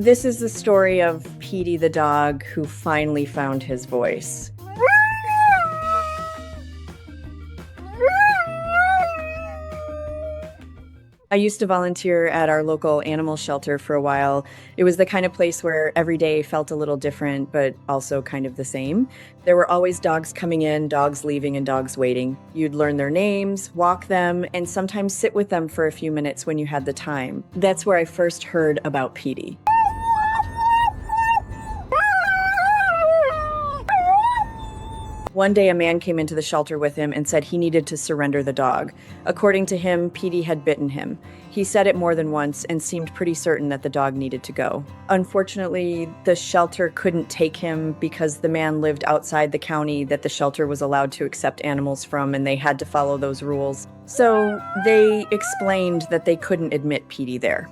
This is the story of Petey the dog who finally found his voice. I used to volunteer at our local animal shelter for a while. It was the kind of place where every day felt a little different, but also kind of the same. There were always dogs coming in, dogs leaving, and dogs waiting. You'd learn their names, walk them, and sometimes sit with them for a few minutes when you had the time. That's where I first heard about Petey. One day, a man came into the shelter with him and said he needed to surrender the dog. According to him, Petey had bitten him. He said it more than once and seemed pretty certain that the dog needed to go. Unfortunately, the shelter couldn't take him because the man lived outside the county that the shelter was allowed to accept animals from, and they had to follow those rules. So they explained that they couldn't admit Petey there.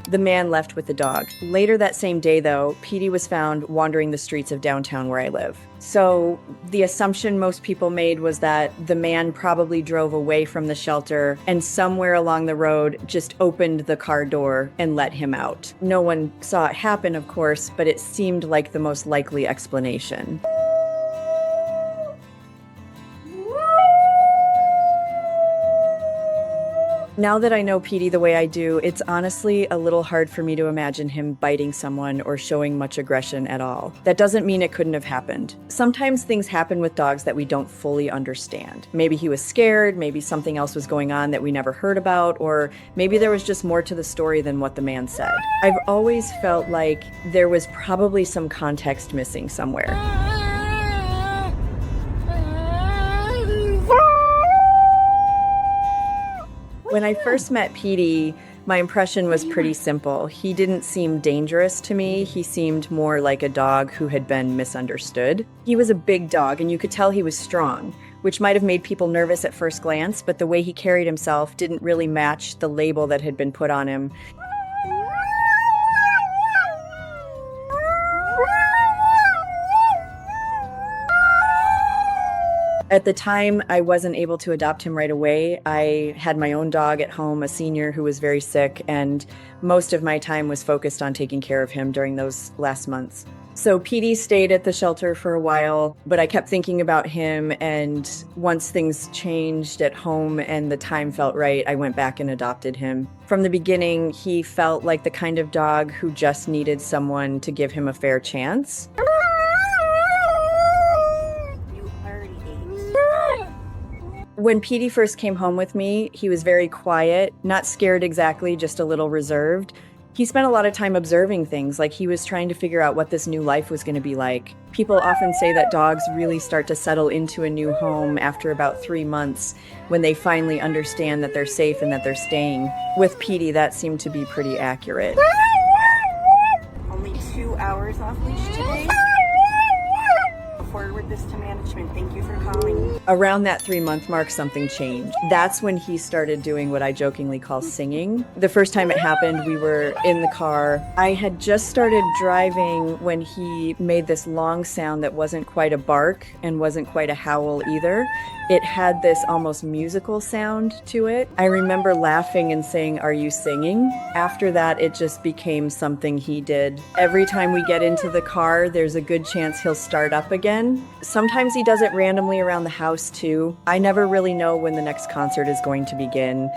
The man left with the dog. Later that same day, though, Petey was found wandering the streets of downtown where I live. So the assumption most people made was that the man probably drove away from the shelter and somewhere along the road just opened the car door and let him out. No one saw it happen, of course, but it seemed like the most likely explanation. Now that I know Petey the way I do, it's honestly a little hard for me to imagine him biting someone or showing much aggression at all. That doesn't mean it couldn't have happened. Sometimes things happen with dogs that we don't fully understand. Maybe he was scared, maybe something else was going on that we never heard about, or maybe there was just more to the story than what the man said. I've always felt like there was probably some context missing somewhere. When I first met Petey, my impression was pretty simple. He didn't seem dangerous to me. He seemed more like a dog who had been misunderstood. He was a big dog, and you could tell he was strong, which might have made people nervous at first glance, but the way he carried himself didn't really match the label that had been put on him. At the time, I wasn't able to adopt him right away. I had my own dog at home, a senior who was very sick, and most of my time was focused on taking care of him during those last months. So Petey stayed at the shelter for a while, but I kept thinking about him, and once things changed at home and the time felt right, I went back and adopted him. From the beginning, he felt like the kind of dog who just needed someone to give him a fair chance. When Petey first came home with me, he was very quiet, not scared exactly, just a little reserved. He spent a lot of time observing things, like he was trying to figure out what this new life was going to be like. People often say that dogs really start to settle into a new home after about 3 months, when they finally understand that they're safe and that they're staying. With Petey, that seemed to be pretty accurate. Only 2 hours off leash today. Forward this to management. Thank you for calling. Around that 3-month mark, something changed. That's when he started doing what I jokingly call singing. The first time it happened, we were in the car. I had just started driving when he made this long sound that wasn't quite a bark and wasn't quite a howl either. It had this almost musical sound to it. I remember laughing and saying, "Are you singing?" After that, it just became something he did. Every time we get into the car, there's a good chance he'll start up again. Sometimes he does it randomly around the house too. I never really know when the next concert is going to begin.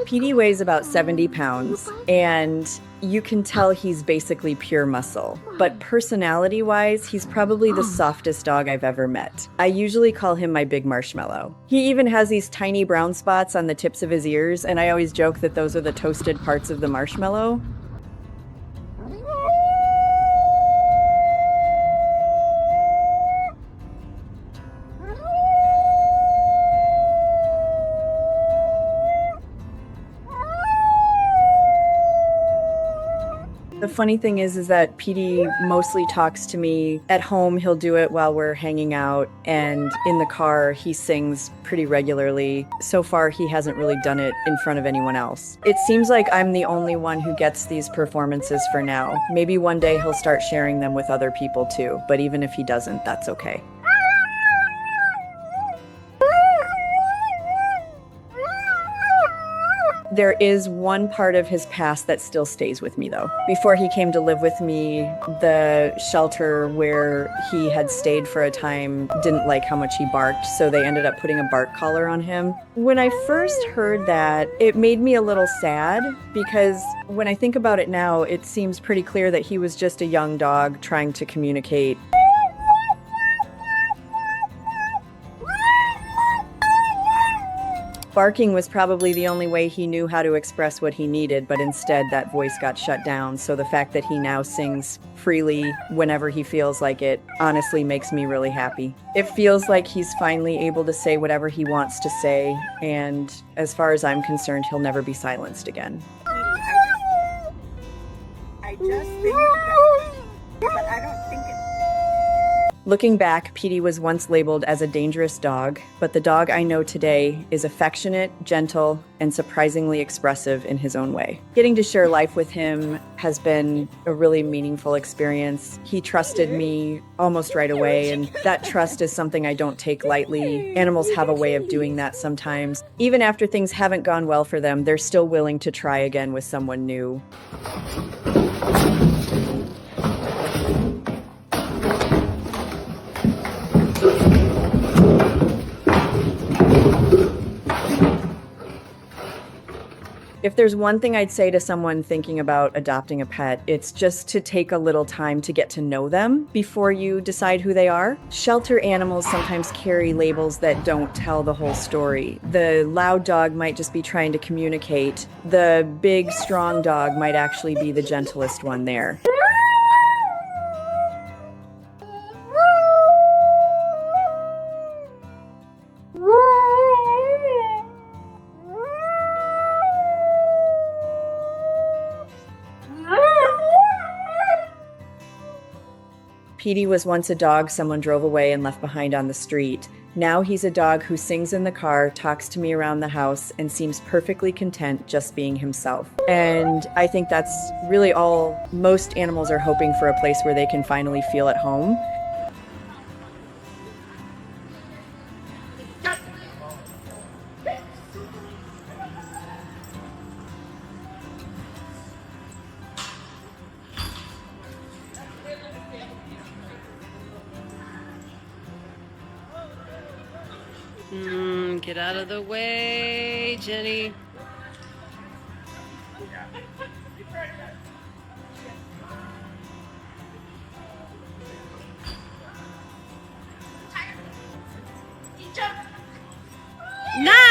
Petey weighs about 70 pounds, and you can tell he's basically pure muscle. But personality-wise, he's probably the softest dog I've ever met. I usually call him my big marshmallow. He even has these tiny brown spots on the tips of his ears, and I always joke that those are the toasted parts of the marshmallow. The funny thing is that Petey mostly talks to me. At home, he'll do it while we're hanging out, and in the car, he sings pretty regularly. So far, he hasn't really done it in front of anyone else. It seems like I'm the only one who gets these performances for now. Maybe one day he'll start sharing them with other people too, but even if he doesn't, that's okay. There is one part of his past that still stays with me, though. Before he came to live with me, the shelter where he had stayed for a time didn't like how much he barked, so they ended up putting a bark collar on him. When I first heard that, it made me a little sad, because when I think about it now, it seems pretty clear that he was just a young dog trying to communicate. Barking was probably the only way he knew how to express what he needed, but instead that voice got shut down. So the fact that he now sings freely whenever he feels like it honestly makes me really happy. It feels like he's finally able to say whatever he wants to say, and as far as I'm concerned, he'll never be silenced again. I just think that, but I don't think it. Looking back, Petey was once labeled as a dangerous dog, but the dog I know today is affectionate, gentle, and surprisingly expressive in his own way. Getting to share life with him has been a really meaningful experience. He trusted me almost right away, and that trust is something I don't take lightly. Animals have a way of doing that sometimes. Even after things haven't gone well for them, they're still willing to try again with someone new. If there's one thing I'd say to someone thinking about adopting a pet, it's just to take a little time to get to know them before you decide who they are. Shelter animals sometimes carry labels that don't tell the whole story. The loud dog might just be trying to communicate. The big, strong dog might actually be the gentlest one there. Petey was once a dog someone drove away and left behind on the street. Now he's a dog who sings in the car, talks to me around the house, and seems perfectly content just being himself. And I think that's really all most animals are hoping for, a place where they can finally feel at home. Get out of the way, Jenny. Nice!